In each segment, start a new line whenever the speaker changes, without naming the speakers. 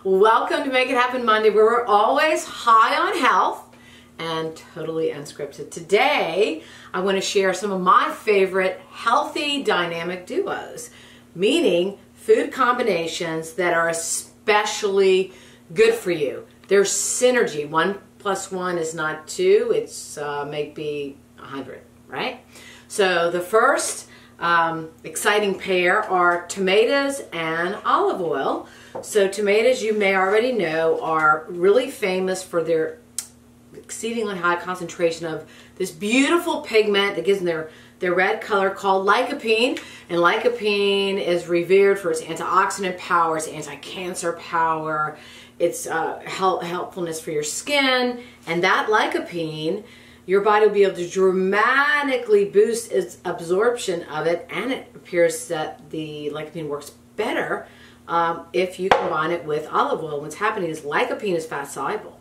Welcome to Make It Happen Monday, where we're always high on health and totally unscripted. Today, I want to share some of my favorite healthy dynamic duos, meaning food combinations that are especially good for you. There's synergy. 1 + 1 is not 2, it's maybe 100, right? So the first exciting pair are tomatoes and olive oil. So tomatoes, you may already know, are really famous for their exceedingly high concentration of this beautiful pigment that gives them their red color called lycopene. And lycopene is revered for its antioxidant power, its anti-cancer power, its helpfulness for your skin. And that lycopene, your body will be able to dramatically boost its absorption of it, and it appears that the lycopene works better if you combine it with olive oil. What's happening is lycopene is fat soluble,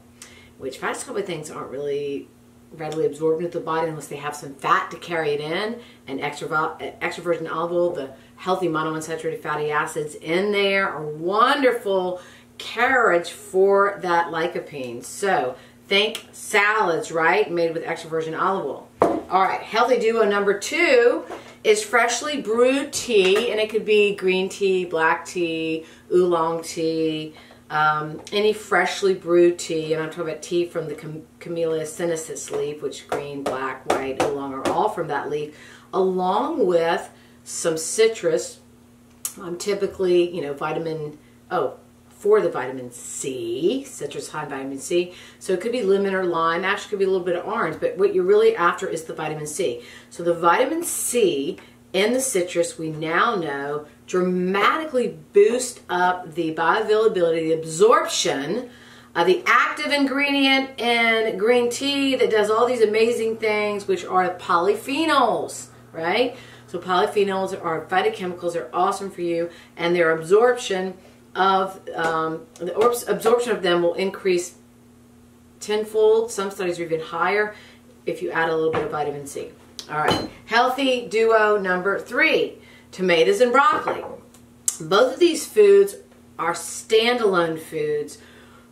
which fat soluble things aren't really readily absorbed into the body unless they have some fat to carry it in. And extra virgin olive oil, the healthy monounsaturated fatty acids in there, are wonderful carriage for that lycopene. So think salads, right? Made with extra virgin olive oil. All right, healthy duo number 2 is freshly brewed tea, and it could be green tea, black tea, oolong tea, any freshly brewed tea. And I'm talking about tea from the Camellia sinensis leaf, which green, black, white, oolong are all from that leaf, along with some citrus. Typically, for the vitamin C, citrus high in vitamin C. So it could be lemon or lime, actually could be a little bit of orange, but what you're really after is the vitamin C. So the vitamin C in the citrus, we now know, dramatically boost up the bioavailability, the absorption of the active ingredient in green tea that does all these amazing things, which are polyphenols, right? So polyphenols are phytochemicals, they're awesome for you, and their absorption of them will increase tenfold. Some studies are even higher if you add a little bit of vitamin C. All right, healthy duo number 3, tomatoes and broccoli. Both of these foods are standalone foods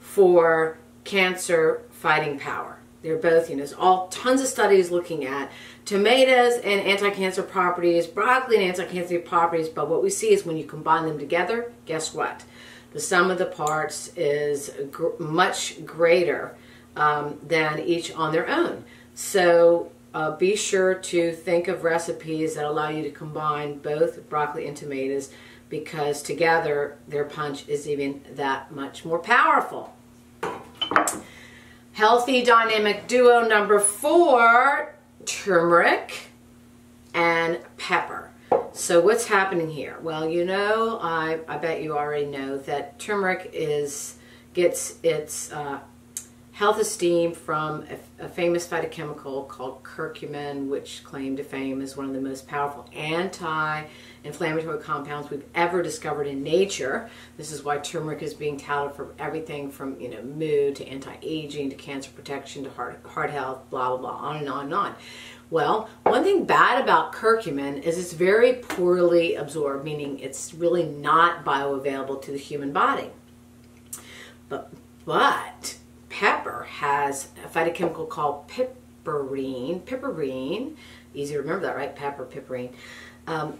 for cancer fighting power. They're both, there's tons of studies looking at tomatoes and anti-cancer properties, broccoli and anti-cancer properties, but what we see is when you combine them together, guess what? The sum of the parts is much greater than each on their own. So be sure to think of recipes that allow you to combine both broccoli and tomatoes, because together their punch is even that much more powerful. Healthy dynamic duo number 4, turmeric and pepper. So what's happening here? Well, I bet you already know that turmeric gets its health esteem from a famous phytochemical called curcumin, which claimed to fame as one of the most powerful anti-inflammatory compounds we've ever discovered in nature. This is why turmeric is being touted for everything from mood to anti-aging to cancer protection to heart health, blah blah blah, on and on and on. Well, one thing bad about curcumin is it's very poorly absorbed, meaning it's really not bioavailable to the human body. But pepper has a phytochemical called piperine, easy to remember that, right? Piperine,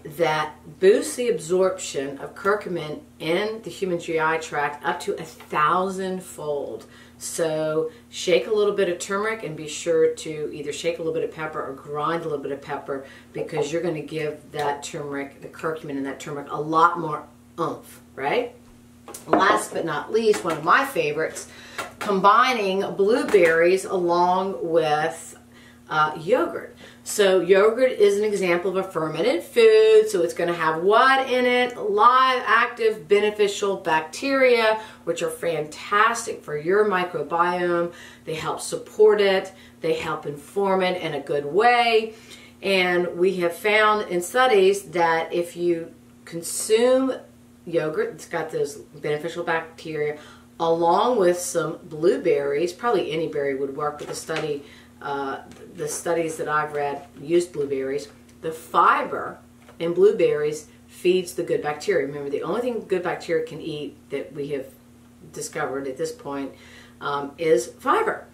that boosts the absorption of curcumin in the human GI tract up to 1,000-fold. So shake a little bit of turmeric and be sure to either shake a little bit of pepper or grind a little bit of pepper, because you're going to give that turmeric, the curcumin in that turmeric, a lot more oomph, right? Last but not least, one of my favorites, combining blueberries along with yogurt. So yogurt is an example of a fermented food, so it's going to have what in it? Live, active, beneficial bacteria, which are fantastic for your microbiome. They help support it, they help inform it in a good way, and we have found in studies that if you consume yogurt, it's got those beneficial bacteria, along with some blueberries, probably any berry would work, but the studies that I've read used blueberries. The fiber in blueberries feeds the good bacteria. Remember, the only thing good bacteria can eat that we have discovered at this point is fiber.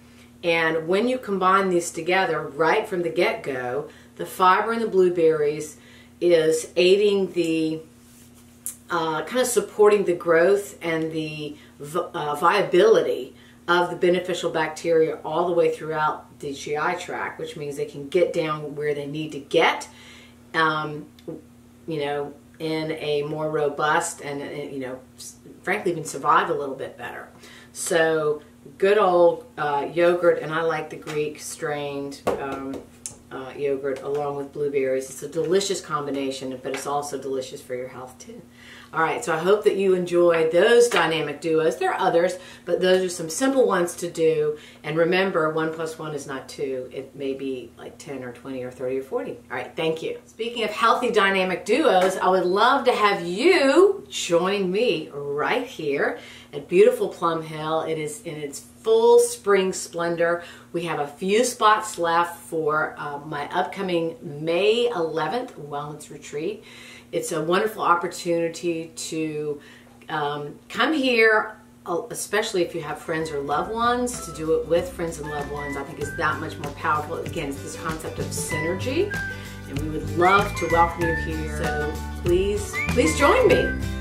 And when you combine these together right from the get-go, the fiber in the blueberries is aiding the kind of supporting the growth and the viability of the beneficial bacteria all the way throughout the GI tract, which means they can get down where they need to get, you know, in a more robust and, you know, frankly even survive a little bit better. So good old yogurt, and I like the Greek strained yogurt along with blueberries. It's a delicious combination, but it's also delicious for your health too. All right, so I hope that you enjoy those dynamic duos. There are others, but those are some simple ones to do. And remember, 1 + 1 is not 2. It may be like 10 or 20 or 30 or 40. All right, thank you. Speaking of healthy dynamic duos, I would love to have you join me right here at beautiful Plum Hill. It is in its full spring splendor. We have a few spots left for my upcoming May 11th wellness retreat. It's a wonderful opportunity to come here, especially if you have friends or loved ones, to do it with friends and loved ones. I think is that much more powerful. Again, it's this concept of synergy, and we would love to welcome you here. So please join me.